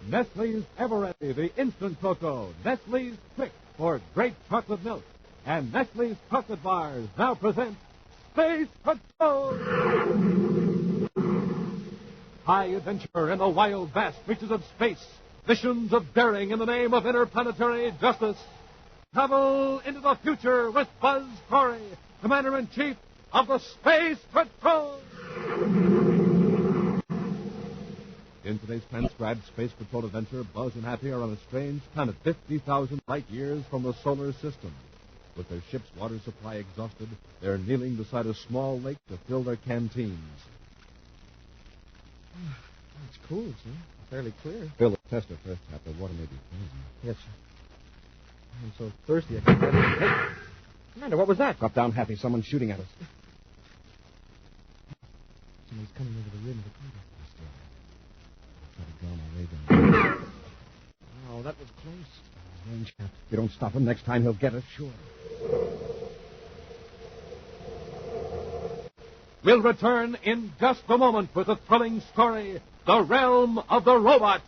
Nestle's Ever-Ready, the instant cocoa. Nestle's Quick for great chocolate milk. And Nestle's chocolate bars now present Space Patrol! High adventure in the wild, vast reaches of space. Missions of daring in the name of interplanetary justice. Travel into the future with Buzz Corey, Commander-in-Chief of the Space Patrol! In today's transcribed Space Patrol adventure, Buzz and Happy are on a strange planet 50,000 light years from the solar system. With their ship's water supply exhausted, they're kneeling beside a small lake to fill their canteens. It's cool, sir. Fairly clear. Fill the tester first, Hap. The water may be frozen. Yes, sir. I'm so thirsty I can't... Hey! Commander, what was that? Drop down, Happy. Someone's shooting at us. Somebody's coming over the rim of the crater. Try to draw my ray gun. Oh, that was close. Range, Hap. If you don't stop him, next time he'll get us, sure. We'll return in just a moment with a thrilling story, The Realm of the Robots.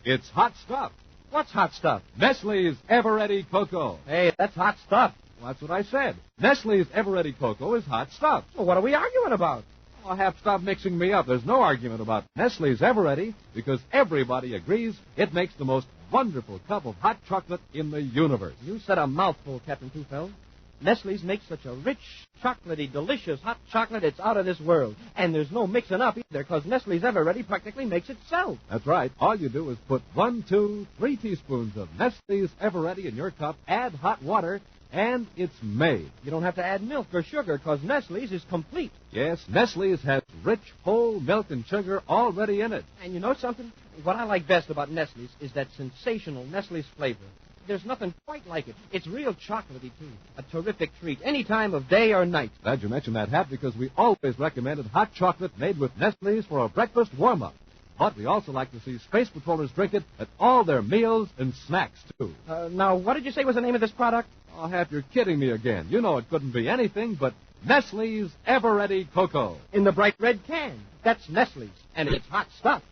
It's hot stuff. What's hot stuff? Nestle's Ever-Ready Cocoa. Hey, that's hot stuff. Well, that's what I said. Nestle's Ever-Ready Cocoa is hot stuff. Well, what are we arguing about? Oh, Hap, stop mixing me up. There's no argument about Nestle's Ever-Ready because everybody agrees it makes the most wonderful cup of hot chocolate in the universe. You said a mouthful, Captain Tufeld. Nestle's makes such a rich, chocolatey, delicious hot chocolate it's out of this world. And there's no mixing up either, because Nestle's Ever-Ready practically makes itself. That's right. All you do is put 1, 2, 3 teaspoons of Nestle's Ever-Ready in your cup, add hot water, and it's made. You don't have to add milk or sugar, because Nestle's is complete. Yes, Nestle's has rich, whole milk and sugar already in it. And you know something? What I like best about Nestle's is that sensational Nestle's flavor. There's nothing quite like it. It's real chocolatey, too. A terrific treat, any time of day or night. Glad you mentioned that, Hap, because we always recommended hot chocolate made with Nestle's for a breakfast warm-up. But we also like to see Space Patrollers drink it at all their meals and snacks, too. Now, what did you say was the name of this product? Oh, Hap, you're kidding me again. You know it couldn't be anything but Nestle's Ever-Ready Cocoa. In the bright red can. That's Nestle's, and it's hot stuff.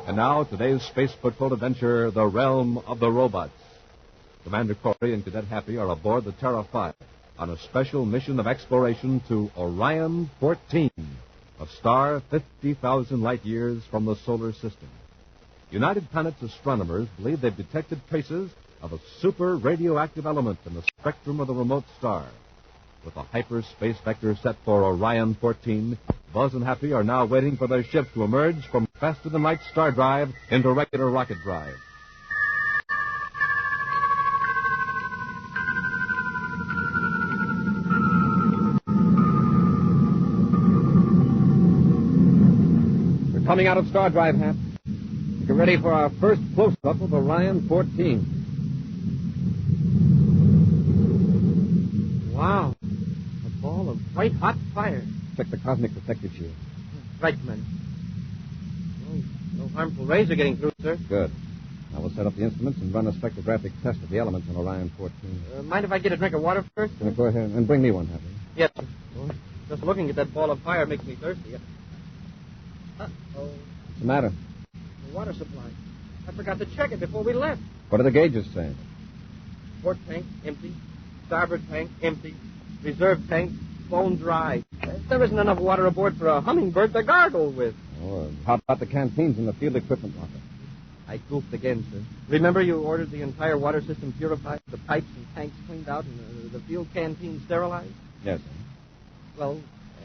And now, today's Space Patrol adventure, The Realm of the Robots. Commander Corey and Cadet Happy are aboard the Terra 5 on a special mission of exploration to Orion 14, a star 50,000 light years from the solar system. United Planets astronomers believe they've detected traces of a super radioactive element in the spectrum of the remote star. With a hyperspace vector set for Orion 14, Buzz and Happy are now waiting for their ship to emerge from faster-than-light star drive into regular rocket drive. We're coming out of star drive, Hap. Get ready for our first close-up of Orion 14. Wow. A ball of white-hot fire. Check the cosmic protective shield. Right, man. No harmful rays are getting through, sir. Good. Now we'll set up the instruments and run a spectrographic test of the elements on Orion 14. Mind if I get a drink of water first? Go ahead and bring me one, Happy. Yes, sir. Well, just looking at that ball of fire makes me thirsty. Uh-oh. What's the matter? The water supply. I forgot to check it before we left. What do the gauges say? Port tank, empty. Starboard tank, empty. Reserve tank, bone dry. There isn't enough water aboard for a hummingbird to gargle with. Oh, how about the canteens and the field equipment locker? I goofed again, sir. Remember you ordered the entire water system purified, the pipes and tanks cleaned out, and the field canteen sterilized? Yes, sir. Well,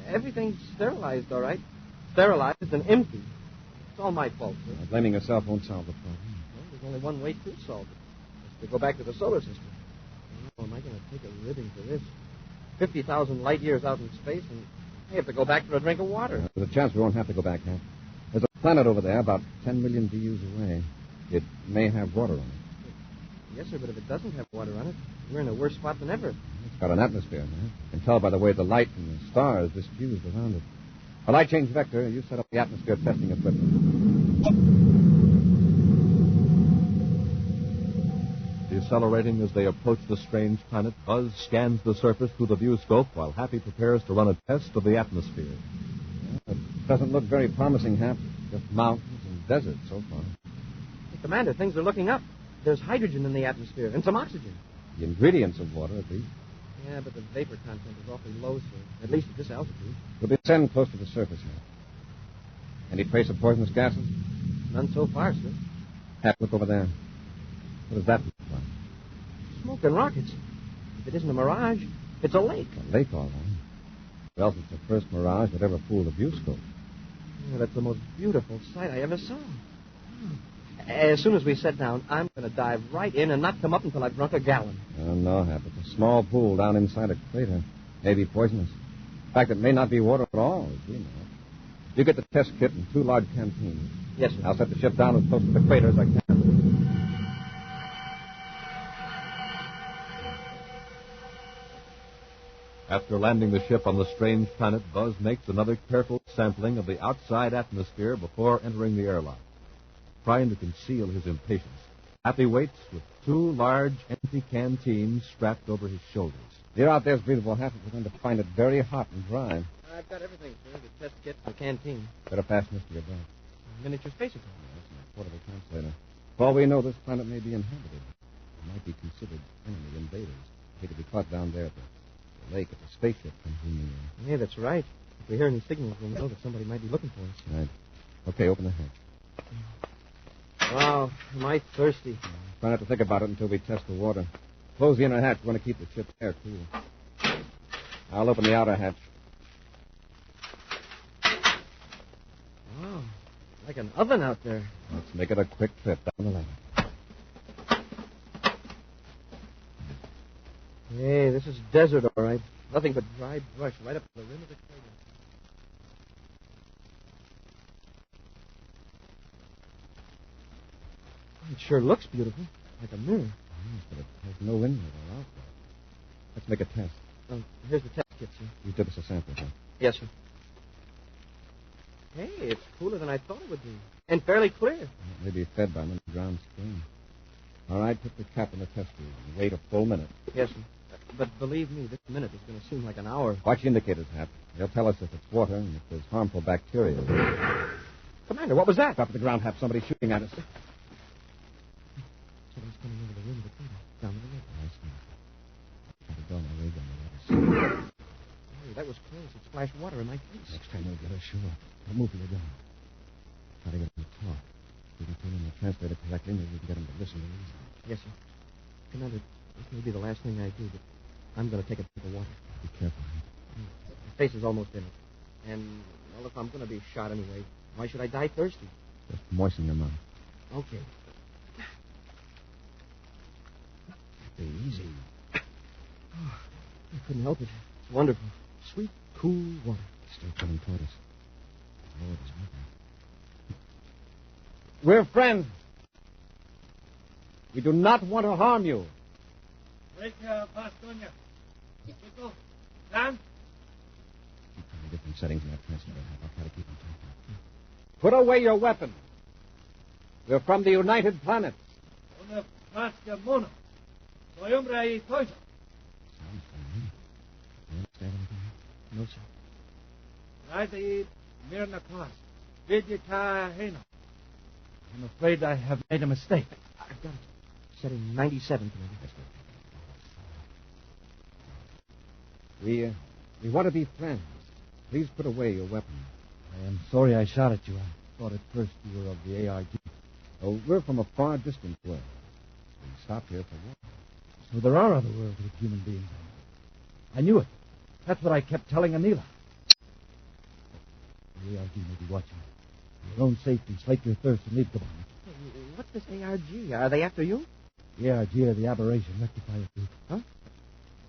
everything's sterilized, all right. Sterilized and empty. It's all my fault, sir. Blaming yourself won't solve the problem. Well, there's only one way to solve it. It's to go back to the solar system. Oh, am I going to take a ribbing for this? 50,000 light years out in space, and I have to go back for a drink of water. There's a chance we won't have to go back, Hap. There's a planet over there about 10 million DUs away. It may have water on it. Yes, sir, but if it doesn't have water on it, we're in a worse spot than ever. It's got an atmosphere, man. You can tell by the way the light from the stars diffused around it. A light change vector, you set up the atmosphere testing equipment. The decelerating as they approach the strange planet, Buzz scans the surface through the viewscope while Happy prepares to run a test of the atmosphere. It doesn't look very promising, Hap. Just mountains and desert so far. Hey, Commander, things are looking up. There's hydrogen in the atmosphere and some oxygen. The ingredients of water, at least. Yeah, but the vapor content is awfully low, sir. At least at this altitude. We'll descend close to the surface here. Any trace of poisonous gases? None so far, sir. Hap, look over there. What does that look like? Smoke and rockets. If it isn't a mirage, it's a lake. A lake, all right. Or else it's the first mirage that ever fooled a viewscope. Yeah, that's the most beautiful sight I ever saw. As soon as we sit down, I'm going to dive right in and not come up until I've drunk a gallon. Oh, no, Hap. It's a small pool down inside a crater. Maybe poisonous. In fact, it may not be water at all, as we know. You get the test kit and 2 large canteens. Yes, sir. I'll set the ship down as close to the crater as I can. After landing the ship on the strange planet, Buzz makes another careful sampling of the outside atmosphere before entering the airlock. Trying to conceal his impatience, Happy waits with 2 large empty canteens strapped over his shoulders. You're out there's breathable, Hap. We're going to find it very hot and dry. I've got everything, sir. The test kit, the canteen. Better fasten this to your belt. Miniature space equipment. That's an portable translator. For all we know, this planet may be inhabited. It might be considered enemy invaders. They could be caught down there at the lake if the spaceship comes in the air. Yeah, that's right. If we hear any signals, we'll know that somebody might be looking for us. Right. Okay, open the hatch. Wow, am I thirsty. Try not to think about it until we test the water. Close the inner hatch. We want to keep the ship's air cool. I'll open the outer hatch. Wow, like an oven out there. Let's make it a quick trip down the ladder. Hey, this is desert, all right. Nothing but dry brush right up to the rim of the crater. It sure looks beautiful, like a mirror. Yes, but it has no inlet or outlet. Let's make a test. Here's the test kit, sir. You took us a sample, huh? Yes, sir. Hey, it's cooler than I thought it would be. And fairly clear. It may be fed by an underground spring. All right, put the cap in the test tube and wait a full minute. Yes, sir. But believe me, this minute is going to seem like an hour. Watch the indicators, Hap. They'll tell us if it's water and if there's harmful bacteria. Commander, what was that? Drop to the ground, Hap. Somebody's shooting at us. Somebody's coming over the rim of the crater, down to the lake. I see. Try to go my rig on the other side. Hey, that was close. It splashed water in my face. Next time we'll get ashore. Don't move till you're done. Try to get him to talk. If we can turn in the translator correctly, maybe we can get him to listen to reason. Yes, sir. Commander, this may be the last thing I do, but I'm going to take a drink of water. Be careful, Hap. My face is almost in it. And, well, if I'm going to be shot anyway, why should I die thirsty? Just moisten your mouth. Okay. Be easy. Oh, I couldn't help it. It's wonderful. Sweet, cool water. Still coming toward us. Oh, it is moving. We're friends. We do not want to harm you. Keep trying different settings in that translator. I'll try to keep them talking. Put away your weapon. We're from the United Planets. Sounds familiar. You understand anything? No, sir. I'm afraid I have made a mistake. I've got it. Setting 97, Commander. We want to be friends. Please put away your weapon. I am sorry I shot at you. I thought at first you were of the ARG. Oh, we're from a far distant world. We stopped here for water. So there are other worlds with human beings. I knew it. That's what I kept telling Anila. The ARG may be watching. For your own safety, slake your thirst and leave Gabon. What's this ARG? Are they after you? The ARG are the aberration rectifier group. Huh?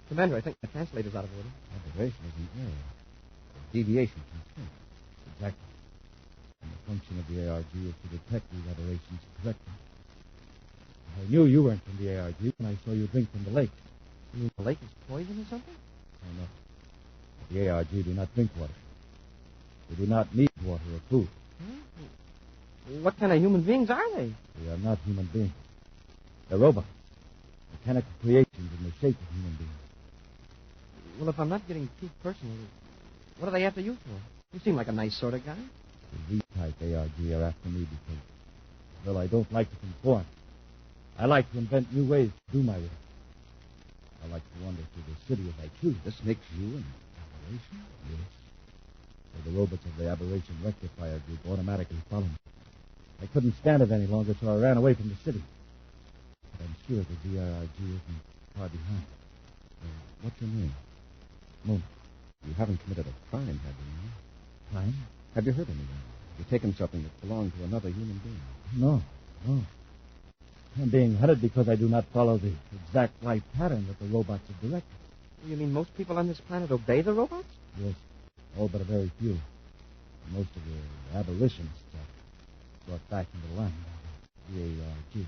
Commander, I think the translator's out of order. Aberration is an error. A deviation from truth. Exactly. And the function of the ARG is to detect these aberrations and correct them. I knew you weren't from the ARG when I saw you drink from the lake. You mean the lake is poison or something? Oh, no. The ARG do not drink water. They do not need water or food. What kind of human beings are they? They are not human beings. They're robots. mechanical creations in the shape of human beings. Well, if I'm not getting too personal, what are they after you for? You seem like a nice sort of guy. The Z-type ARG are after me because, well, I don't like to conform. I like to invent new ways to do my work. I like to wander through the city as I choose. This makes you an aberration? Yes. So the robots of the aberration rectifier group automatically follow me. I couldn't stand it any longer, so I ran away from the city. But I'm sure the ZRRG isn't far behind. What's your name? Mona. You haven't committed a crime, have you? Crime? Have you hurt anyone? You've taken something that belonged to another human being. No. I'm being hunted because I do not follow the exact right pattern that the robots have directed. You mean most people on this planet obey the robots? Yes, all but a very few. Most of the abolitionists are brought back into line by the ARG.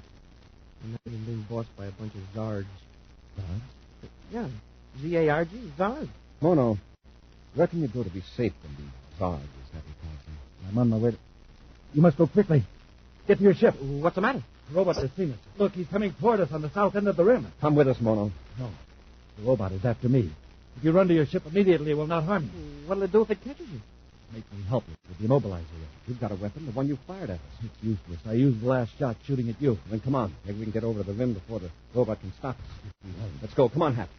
And now you're being bossed by a bunch of Zards. Zards? Yeah, Z-A-R-G, Zards. Mono, where can you go to be safe from the Zards, as Happy calls them? I'm on my way to... You must go quickly. Get to your ship. What's the matter? The robot has seen us. Look, he's coming toward us on the south end of the rim. Come with us, Mono. No. The robot is after me. If you run to your ship immediately, it will not harm you. What'll it do if it catches you? Make me helpless with the immobilizer. You've got a weapon, the one you fired at us. It's useless. I used the last shot shooting at you. Then come on. Maybe we can get over to the rim before the robot can stop us. Let's go. Come on, Hap.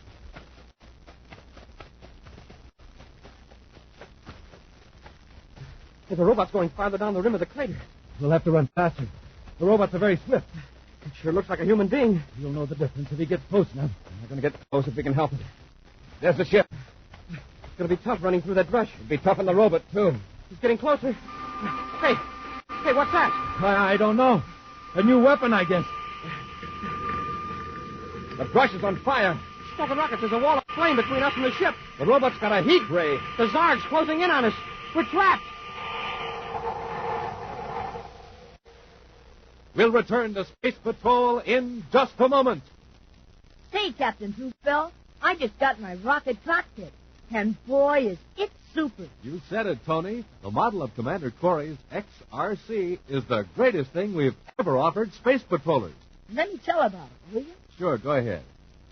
Hey, the robot's going farther down the rim of the crater. We'll have to run faster. The robots are very swift. It sure looks like a human being. You'll know the difference if he gets close enough. We're going to get close if we can help it. There's the ship. It's going to be tough running through that brush. It'll be tough on the robot, too. He's getting closer. Hey, what's that? I don't know. A new weapon, I guess. The brush is on fire. Smoking rockets, there's a wall of flame between us and the ship. The robot's got a heat ray. The Zard's closing in on us. We're trapped. We'll return to Space Patrol in just a moment. Say, Captain Truthbell, I just got my rocket cockpit. And boy, is it super. You said it, Tony. The model of Commander Corey's XRC is the greatest thing we've ever offered space patrollers. Let me tell about it, will you? Sure, go ahead.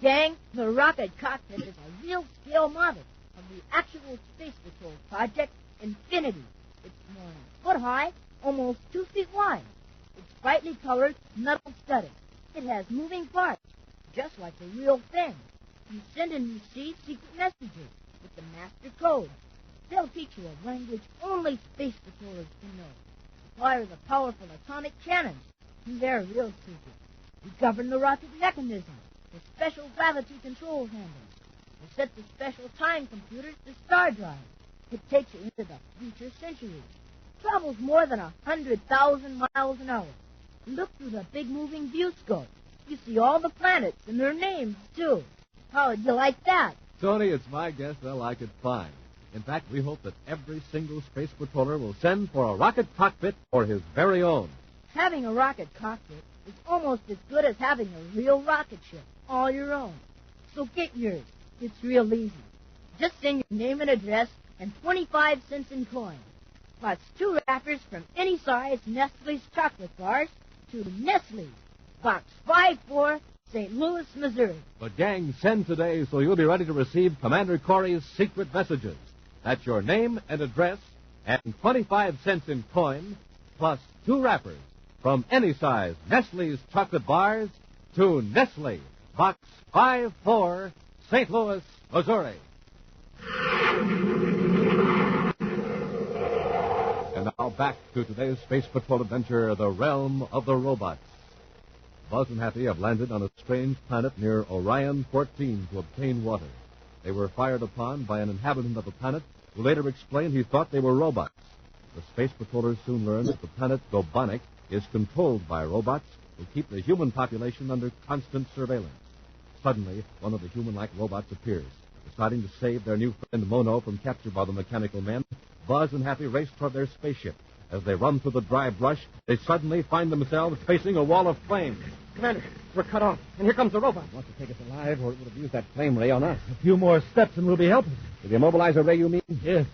Gang, the rocket cockpit is a real scale model of the actual Space Patrol project, Infinity. It's more than a foot high, almost 2 feet wide. It's brightly colored, metal studded. It has moving parts, just like the real thing. You send and receive secret messages with the master code. They'll teach you a language only space patrollers can know. Fire the powerful atomic cannons. They're real secret. You govern the rocket mechanism, the special gravity control handles. You set the special time computers to star drive. It takes you into the future century. Travels more than 100,000 miles an hour. Look through the big moving view scope. You see all the planets and their names, too. How'd you like that? Tony, it's my guess they'll like it fine. In fact, we hope that every single space patroller will send for a rocket cockpit for his very own. Having a rocket cockpit is almost as good as having a real rocket ship, all your own. So get yours. It's real easy. Just send your name and address and 25 cents in coin. Plus 2 wrappers from any size Nestle's chocolate bars to Nestle. Box 54, St. Louis, Missouri. But, gang, send today so you'll be ready to receive Commander Corey's secret messages. That's your name and address and 25 cents in coin, plus 2 wrappers from any size Nestle's chocolate bars to Nestle, Box 54, St. Louis, Missouri. And now back to today's Space Patrol adventure, The Realm of the Robots. Buzz and Happy have landed on a strange planet near Orion 14 to obtain water. They were fired upon by an inhabitant of the planet who later explained he thought they were robots. The space patrollers soon learned that the planet Dobonic is controlled by robots who keep the human population under constant surveillance. Suddenly, one of the human-like robots appears. Deciding to save their new friend Mono from capture by the mechanical men, Buzz and Happy race toward their spaceship. As they run through the dry brush, they suddenly find themselves facing a wall of flame. Commander, we're cut off, and here comes the robot. Wants to take us alive, or it would have used that flame ray on us. A few more steps and we'll be helpless. With the immobilizer ray, you mean? Yes.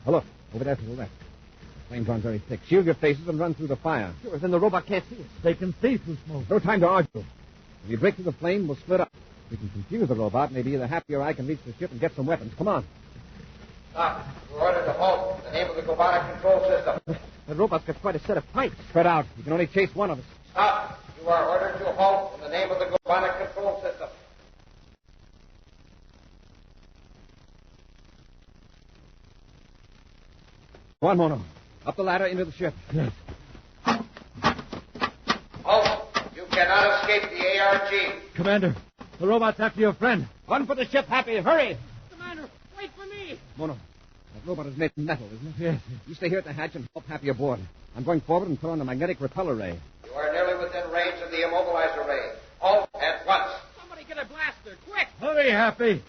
Oh, look, over there to the left. The flame's on very thick. Shield your faces and run through the fire. Sure, then the robot can't see us. They can see through smoke. No time to argue. If you break through the flame, we'll split up. We can confuse the robot. Maybe either Happy or I can reach the ship and get some weapons. Come on. Stop. We're ordered to halt. The name of the robotic control system. The robot's got quite a set of pipes. Spread out. You can only chase one of us. Stop. You are ordered to halt in the name of the robotic control system. Go on, Mono. Up the ladder into the ship. Yes. Halt. You cannot escape the ARG. Commander, the robot's after your friend. Run for the ship, Happy. Hurry. Commander, wait for me. Mono, that robot is made of metal, isn't it? Yes. You stay here at the hatch and help Happy aboard. I'm going forward and put on the magnetic repel array. You are nearly within range of the immobilizer ray. Halt at once. Somebody get a blaster, quick. Hurry, Happy.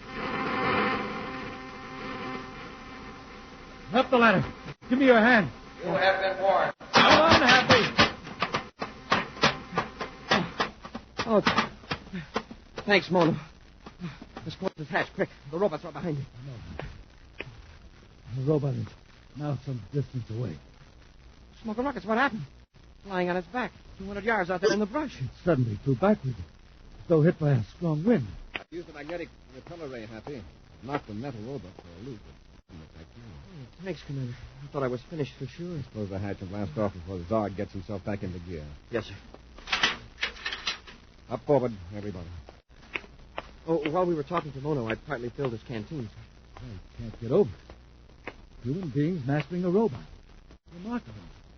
Up the ladder. Give me your hand. You have been warned. Come on, Happy. Oh, thanks, Mono. Let's close this hatch, quick. The robot's right behind you. The robot is now some distance away. Smoke and rockets, what happened? Lying on its back, 200 yards out there in the brush. It suddenly flew backward, as though hit by a strong wind. Use the magnetic repel array, Happy. Knock the metal robot for a loop. Thanks, Commander. I thought I was finished for sure. Close the hatch and blast off before the Zard gets himself back into gear. Yes, sir. Up forward, everybody. Oh, while we were talking to Mono, I partly filled his canteen. I can't get over it. Human beings mastering a robot. Remarkable.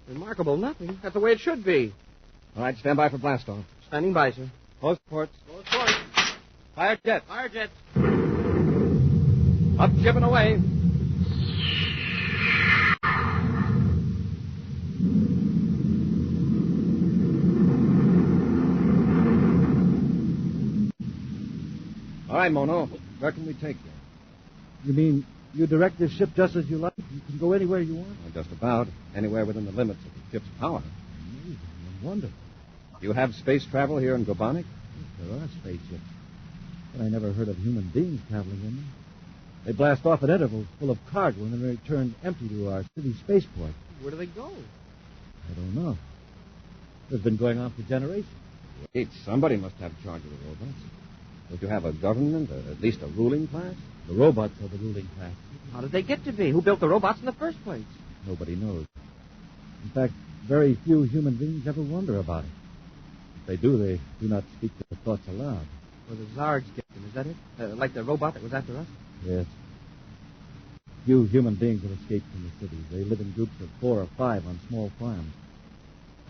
Remarkable nothing. That's the way it should be. All right, stand by for blast off. Standing by, sir. Close ports. Close ports. Fire jets. Fire jets. Up ship and away. All right, Mono. Where can we take you? You mean you direct this ship just as you like? You can go anywhere you want? Well, just about. Anywhere within the limits of the ship's power. Amazing and wonderful. You have space travel here in Gobonic? There are spaceships. But I never heard of human beings traveling in them. They blast off at intervals full of cargo and then return empty to our city spaceport. Where do they go? I don't know. It's been going on for generations. Wait, somebody must have charge of the robots. Don't you have a government, or at least a ruling class? The robots are the ruling class. How did they get to be? Who built the robots in the first place? Nobody knows. In fact, very few human beings ever wonder about it. If they do not speak their thoughts aloud. Well, the Zards get them, is that it? Like the robot that was after us? Yes. Few human beings have escaped from the cities. They live in groups of 4 or 5 on small farms.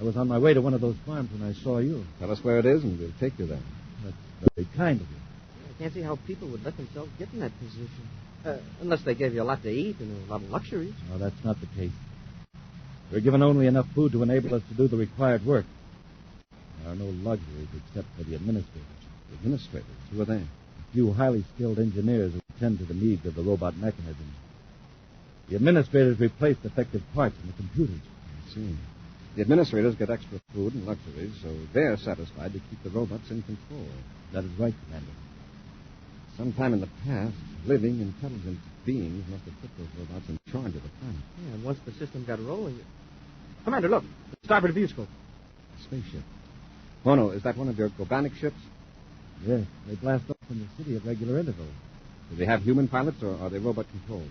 I was on my way to one of those farms when I saw you. Tell us where it is, and we'll take you there. That's very kind of you. I can't see how people would let themselves get in that position. Unless they gave you a lot to eat and a lot of luxuries. No, that's not the case. We're given only enough food to enable us to do the required work. There are no luxuries except for the administrators. The administrators? Who are they? A few highly skilled engineers who attend to the needs of the robot mechanism. The administrators replace defective parts in the computers. I see. The administrators get extra food and luxuries, so they're satisfied to keep the robots in control. That is right, Commander. Sometime in the past, living, intelligent beings must have put those robots in charge of the planet. Yeah, and once the system got rolling... Commander, look. Starboard viewscope. A spaceship. Mono, is that one of your Gobanic ships? Yes, they blast off from the city at regular intervals. Do they have human pilots, or are they robot-controlled?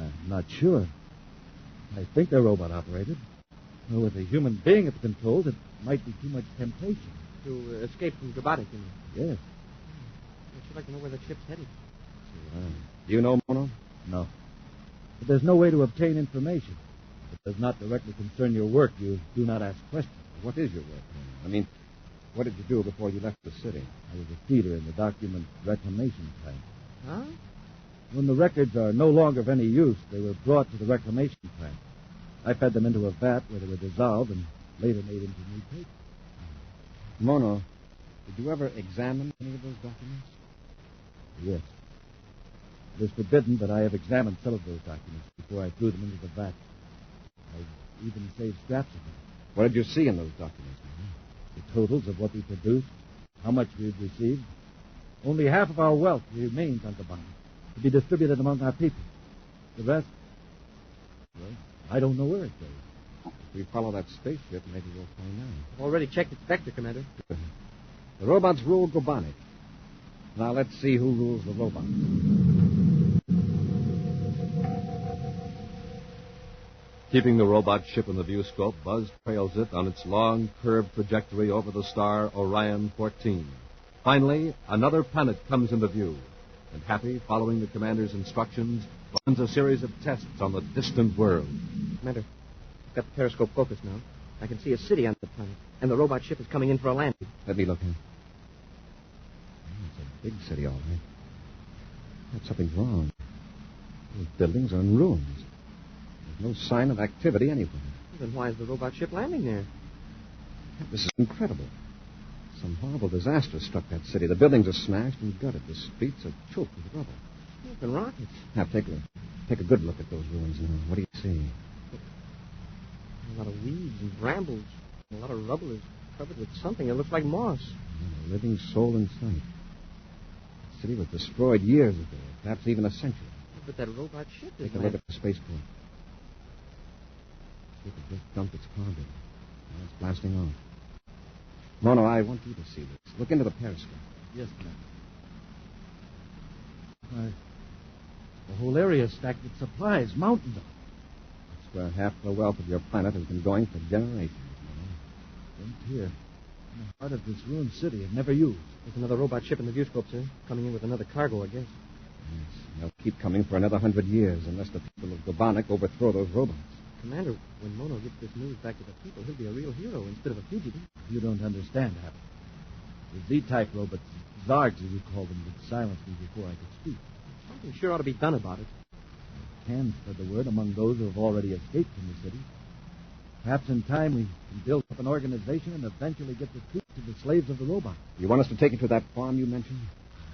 I'm not sure. I think they're robot-operated. Though with a human being at the controls, it might be too much temptation. To escape from Gobonic, you mean? Yes. I should like to know where the ship's headed. Do you know, Mono? No. But there's no way to obtain information. If it does not directly concern your work, you do not ask questions. What is your work? I mean, what did you do before you left the city? I was a feeder in the document reclamation plant. Huh? When the records are no longer of any use, they were brought to the reclamation plant. I fed them into a vat where they were dissolved and later made into new paper. Mono, did you ever examine any of those documents? Yes. It is forbidden, but I have examined some of those documents before I threw them into the vat. I've even saved scraps of them. What did you see in those documents? The totals of what we produced, how much we had received. Only half of our wealth remains on the bond to be distributed among our people. The rest, well, I don't know where it goes. If we follow that spaceship, maybe we'll find out. I've already checked its vector, Commander. The robots rule Gobonic. Now let's see who rules the robot. Keeping the robot ship in the viewscope, Buzz trails it on its long, curved trajectory over the star Orion 14. Finally, another planet comes into view, and Happy, following the commander's instructions, runs a series of tests on the distant world. Commander, I've got the periscope focused now. I can see a city on the planet, and the robot ship is coming in for a landing. Let me look in. It's a big city, all right. But something's wrong. Those buildings are in ruins. There's no sign of activity anywhere. Then why is the robot ship landing there? This is incredible. Some horrible disaster struck that city. The buildings are smashed and gutted. The streets are choked with rubble. Smoke and rockets. Now, take a good look at those ruins now. What do you see? A lot of weeds and brambles. A lot of rubble is covered with something that looks like moss. Not a living soul in sight. The city was destroyed years ago, perhaps even a century. But that robot ship is... Take a look at the spaceport. See if it just dumped its cargo. Now it's blasting off. Mono, I want you to see this. Look into the periscope. Yes, Commander. The whole area is stacked with supplies, mountains of them. That's where half the wealth of your planet has been going for generations. Dumped here, in the heart of this ruined city, and never used. There's another robot ship in the viewscope, sir. Coming in with another cargo, I guess. Yes, they'll keep coming for another 100 years unless the people of Gobanic overthrow those robots. Commander, when Mono gets this news back to the people, he'll be a real hero instead of a fugitive. You don't understand, Happy. The Z-type robots, Zargs as you call them, would silence me before I could speak. Something sure ought to be done about it. I can spread the word among those who have already escaped from the city. Perhaps in time we can build up an organization and eventually get the truth to the slaves of the robot. You want us to take you to that farm you mentioned?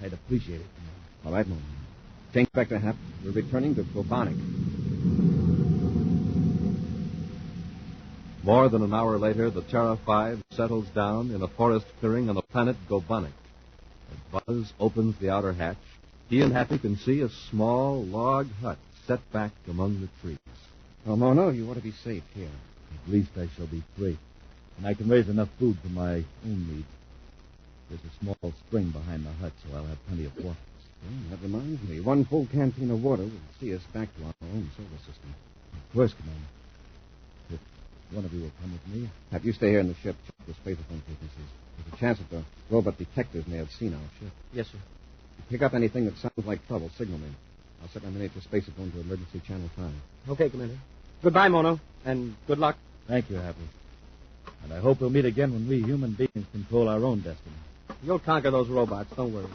I'd appreciate it, Commander. All right, Mono. Change back to Hap. We're returning to Gobanic. More than an hour later, the Terra 5 settles down in a forest clearing on the planet Gobanic. As Buzz opens the outer hatch, he and Happy can see a small log hut set back among the trees. Oh, Mono, you ought to be safe here. At least I shall be free. And I can raise enough food for my own needs. There's a small spring behind the hut, so I'll have plenty of water. Well, that reminds me. One full canteen of water will see us back to our own solar system. Of course, Commander. If one of you will come with me. Hap, you stay here in the ship. Check the spacephone frequencies. There's a chance that the robot detectors may have seen our ship. Yes, sir. If you pick up anything that sounds like trouble, signal me. I'll set my miniature spacephone to emergency channel 5. Okay, Commander. Goodbye, Mono, and good luck. Thank you, Happy. And I hope we'll meet again when we human beings control our own destiny. You'll conquer those robots, don't worry.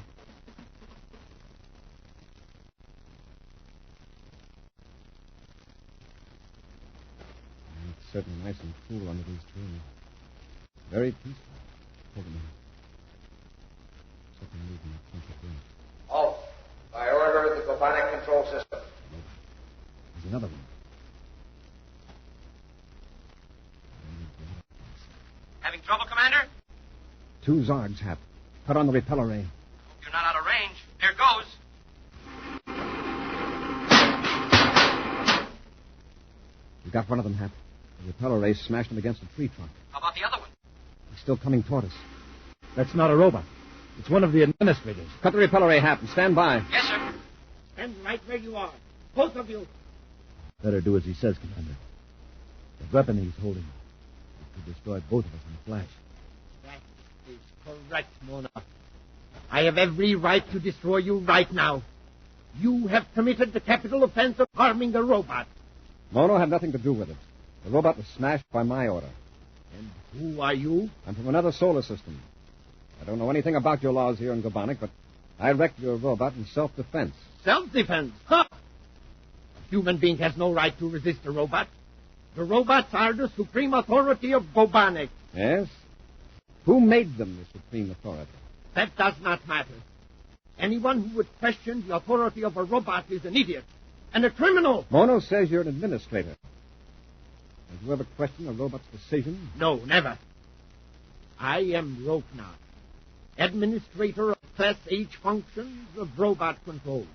It's certainly nice and cool under these trees. Very peaceful. Hold a minute. Something moving up front of the room. Halt. By order of the Gobanic control system. There's another one. Having trouble, Commander? 2 Zargs, Hap. Cut on the repeller ray. Hope you're not out of range. Here goes. We got one of them, Hap. The repeller ray smashed him against a tree trunk. How about the other one? He's still coming toward us. That's not a robot. It's one of the administrators. Cut the repeller ray, Hap, and stand by. Yes, sir. Stand right where you are. Both of you. Better do as he says, Commander. The weapon he's holding could destroy both of us in a flash. That is correct, Mona. I have every right to destroy you right now. You have committed the capital offense of harming a robot. Mono had nothing to do with it. The robot was smashed by my order. And who are you? I'm from another solar system. I don't know anything about your laws here in Gobanic, but I wrecked your robot in self-defense. Self-defense? Huh? A human being has no right to resist a robot. The robots are the supreme authority of Gobanic. Yes? Who made them the supreme authority? That does not matter. Anyone who would question the authority of a robot is an idiot and a criminal. Mono says you're an administrator. Have you ever questioned a robot's decision? No, never. I am Roknar, administrator of Class H functions of robot control.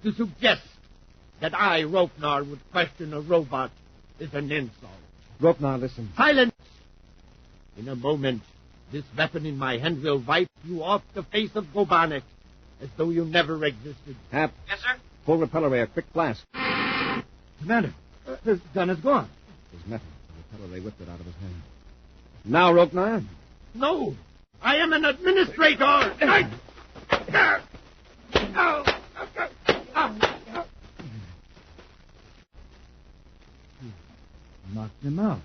To suggest that I, Roknar, would question a robot is an insult. Roknar, listen. Silence! In a moment, this weapon in my hand will wipe you off the face of Gobanic. as though you never existed. Hap, Yes, sir? full repeller ray, a quick blast. Commander, his gun is gone. His metal. The repeller ray whipped it out of his hand. Now, Rokenar. No, I am an administrator. Knocked him out. Is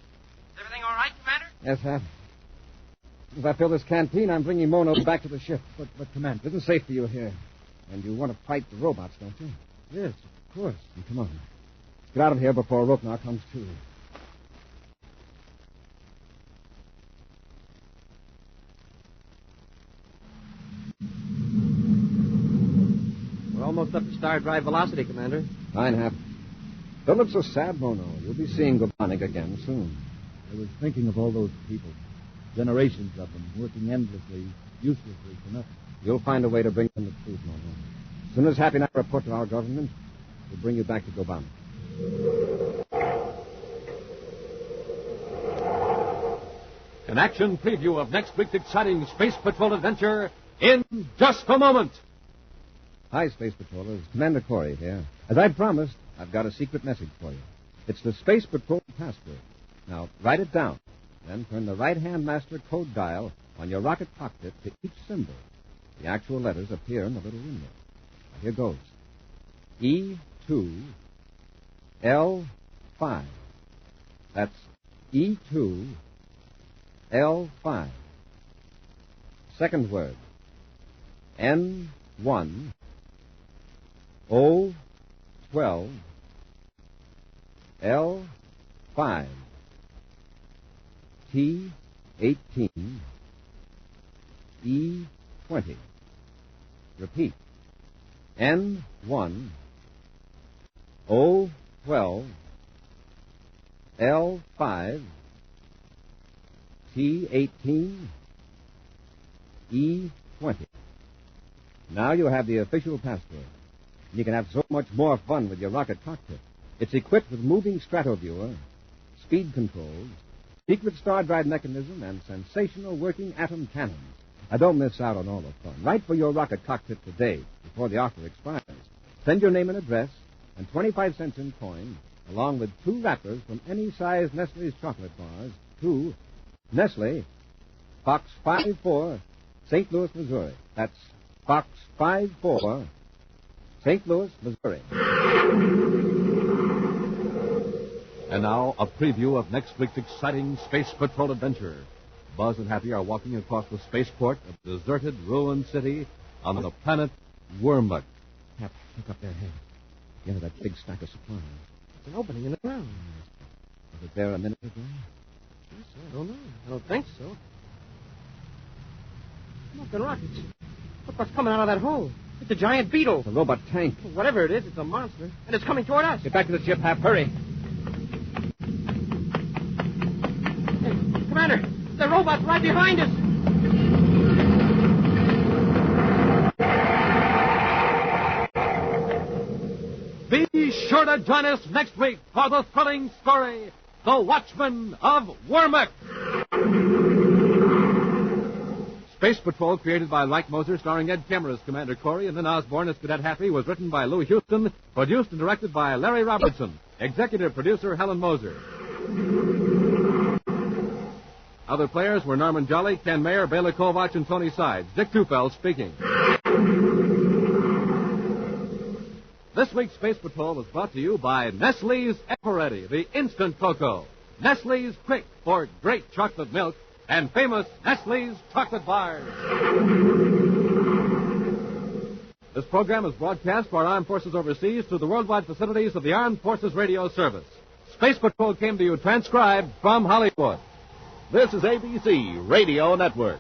everything all right, Commander? Yes, Hap. If I fill this canteen, I'm bringing Mono back to the ship. But Commander. It isn't safe for you here. And you want to fight the robots, don't you? Yes, of course. Come on. Get out of here before Rokenar comes to. We're almost up to star drive velocity, Commander. Fine, Hap. Don't look so sad, Mono. You'll be seeing Gobonic again soon. I was thinking of all those people. Generations of them, working endlessly, uselessly for nothing. You'll find a way to bring them the truth, Mono. As soon as Happy and I report to our government, we'll bring you back to Gobonic. An action preview of next week's exciting Space Patrol adventure in just a moment. Hi, Space Patrollers. Commander Corey here. As I promised, I've got a secret message for you. It's the Space Patrol password. Now, write it down. Then turn the right-hand master code dial on your rocket cockpit to each symbol. The actual letters appear in the little window. Now, here goes. E2, L5. That's E2, L5. Second word. N1, O12, L5, T18, E20. Repeat. N1, O12, L5, T18, E20. Now you have the official password. You can have so much more fun with your rocket cockpit. It's equipped with moving stratoviewer, speed controls, secret star drive mechanism, and sensational working atom cannons. Now, don't miss out on all the fun. Write for your rocket cockpit today, before the offer expires. Send your name and address, and 25 cents in coin, along with 2 wrappers from any size Nestle's chocolate bars, to Nestle, Box 54, St. Louis, Missouri. That's Box 54, St. Louis, Missouri. And now, a preview of next week's exciting Space Patrol adventure. Buzz and Happy are walking across the spaceport of the deserted, ruined city on the planet Wormuk. Hap, look up there, Hank. The end of that big stack of supplies. It's an opening in the ground. Was it there a minute ago? Yes, I don't know. I don't think so. Smoking rockets. Look what's coming out of that hole. It's a giant beetle. It's a robot tank. Whatever it is, it's a monster. And it's coming toward us. Get back to the ship, Hap. Hurry. Hey, Commander, the robot's right behind us. Be sure to join us next week for the thrilling story, The Watchman of Wormuk. Space Patrol, created by Mike Moser, starring Ed Kemmer as Commander Corey and Lynn Osborne as Cadet Happy, was written by Lou Houston, produced and directed by Larry Robertson, executive producer Helen Moser. Other players were Norman Jolly, Ken Mayer, Bela Kovac, and Tony Sides. Dick Tufeld speaking. This week's Space Patrol was brought to you by Nestle's Eveready, the instant cocoa. Nestle's Quick for great chocolate milk, and famous Nestle's chocolate bars. This program is broadcast for our armed forces overseas through the worldwide facilities of the Armed Forces Radio Service. Space Patrol came to you transcribed from Hollywood. This is ABC Radio Network.